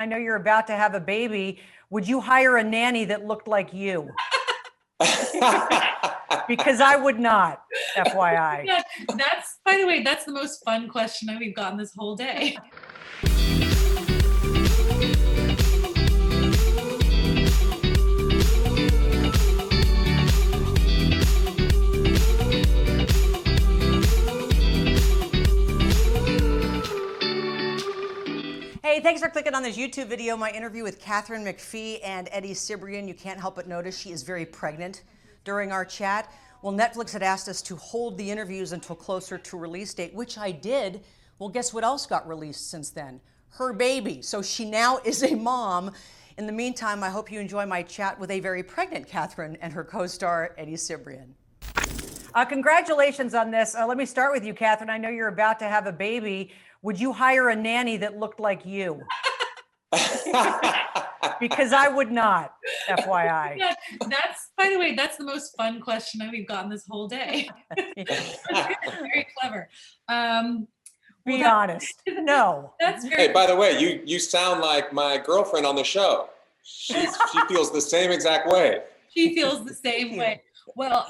I know you're about to have a baby. Would you hire a nanny that looked like you? Because I would not, FYI. Yeah, by the way, that's the most fun question we've gotten this whole day. Hey, thanks for clicking on this YouTube video, my interview with Katharine McPhee and Eddie Cibrian. You can't help but notice she is very pregnant during our chat. Well, Netflix had asked us to hold the interviews until closer to release date, which I did. Well, guess what else got released since then? Her baby. So she now is a mom. In the meantime, I hope you enjoy my chat with a very pregnant Katharine and her co-star, Eddie Cibrian. Congratulations on this. Let me start with you, Katharine. I know you're about to have a baby. Would you hire a nanny that looked like you? Because I would not, FYI. Yeah, by the way, that's the most fun question we've gotten this whole day. Very clever. Be honest. No. That's very. Hey, by the way, you sound like my girlfriend on the show. She feels the same exact way. She feels the same way. Well,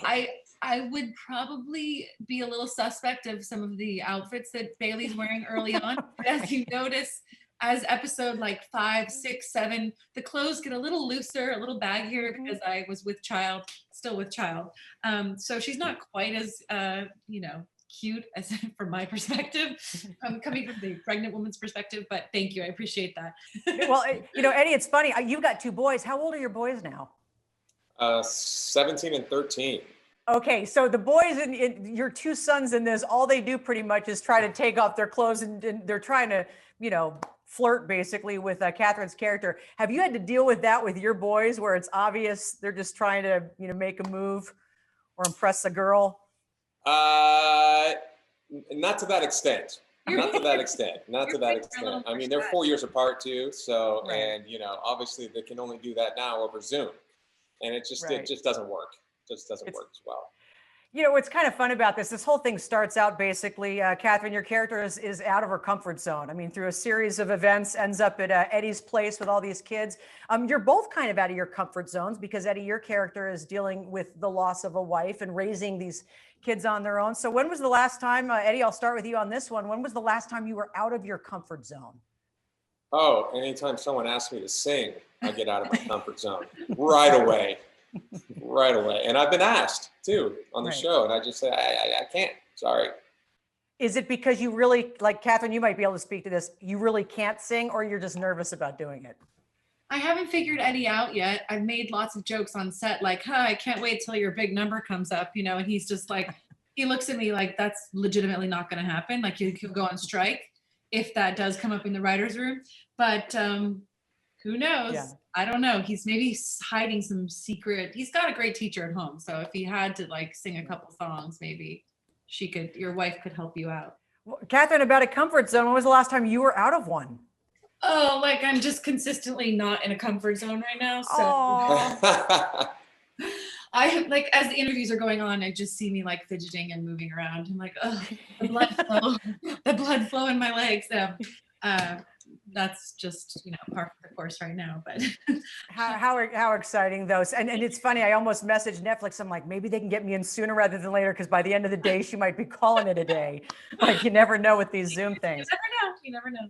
I would probably be a little suspect of some of the outfits that Bailey's wearing early on. But as you notice, as episode like 5, 6, 7, the clothes get a little looser, a little baggier because I was still with child. So she's not quite as, cute as from my perspective. I'm coming from the pregnant woman's perspective, but thank you. I appreciate that. Well, Eddie, it's funny. You've got 2 boys. How old are your boys now? 17 and 13. Okay, so the boys and your 2 sons in this, all they do pretty much is try to take off their clothes and they're trying to, flirt basically with Katharine's character. Have you had to deal with that with your boys where it's obvious they're just trying to, make a move or impress a girl? Not to that extent. Not to that extent. I mean, they're 4 years apart too. So, right. And, obviously they can only do that now over Zoom. And it just doesn't work. Just doesn't work as well. What's kind of fun about this whole thing starts out basically, Katharine, your character is out of her comfort zone. I mean, through a series of events, ends up at Eddie's place with all these kids. You're both kind of out of your comfort zones because Eddie, your character is dealing with the loss of a wife and raising these kids on their own. So when was the last time, Eddie, I'll start with you on this one. When was the last time you were out of your comfort zone? Oh, anytime someone asks me to sing, I get out of my comfort zone right away. Right away. And I've been asked too on the show, and I just say, I can't. Sorry. Is it because you really, like Katharine, you might be able to speak to this, you really can't sing, or you're just nervous about doing it? I haven't figured Eddie out yet. I've made lots of jokes on set, like, I can't wait till your big number comes up, and he's just like, he looks at me like, that's legitimately not going to happen. Like, he'll go on strike if that does come up in the writer's room. But who knows? Yeah. I don't know. He's maybe hiding some secret. He's got a great teacher at home. So if he had to sing a couple songs, maybe your wife could help you out. Well, Katharine, about a comfort zone, when was the last time you were out of one? Oh, I'm just consistently not in a comfort zone right now. So I as the interviews are going on, I just see me fidgeting and moving around. I'm like, oh, the blood flow in my legs. That's just part of the course right now. But how exciting though. And it's funny, I almost messaged Netflix. I'm like, maybe they can get me in sooner rather than later, because by the end of the day she might be calling it a day. You never know with these Zoom things. You never know.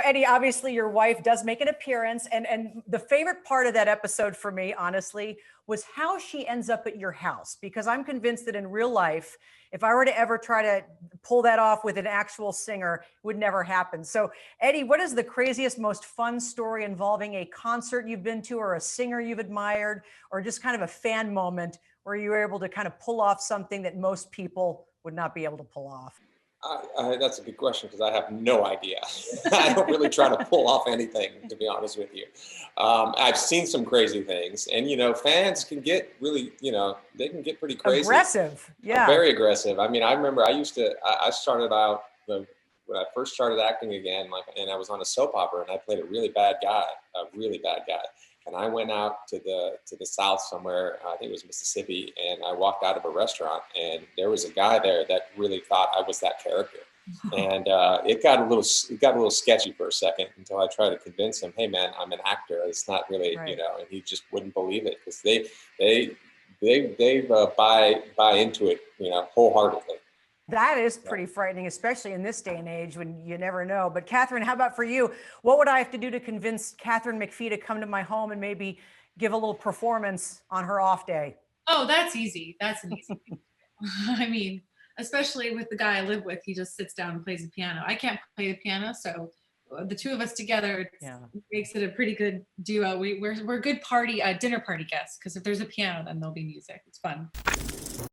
Eddie, obviously your wife does make an appearance, and the favorite part of that episode for me, honestly, was how she ends up at your house, because I'm convinced that in real life, if I were to ever try to pull that off with an actual singer, it would never happen. So Eddie, what is the craziest, most fun story involving a concert you've been to, or a singer you've admired, or just kind of a fan moment where you were able to kind of pull off something that most people would not be able to pull off? That's a good question, because I have no idea. I don't really try to pull off anything, to be honest with you. I've seen some crazy things, and fans can get really, they can get pretty crazy. Aggressive, yeah. Very aggressive. I mean, I remember I started out when I first started acting again, and I was on a soap opera, and I played a really bad guy. And I went out to the South somewhere, I think it was Mississippi, and I walked out of a restaurant, and there was a guy there that really thought I was that character. And it got a little sketchy for a second until I tried to convince him, hey man, I'm an actor. It's not really, Right. and he just wouldn't believe it because they buy into it, wholeheartedly. That is pretty frightening, especially in this day and age when you never know. But Katharine, how about for you? What would I have to do to convince Katharine McPhee to come to my home and maybe give a little performance on her off day? Oh, that's easy. That's an easy thing. I mean, especially with the guy I live with, he just sits down and plays the piano. I can't play the piano, so the two of us together makes it a pretty good duo. We're good party dinner party guests because if there's a piano, then there'll be music. It's fun.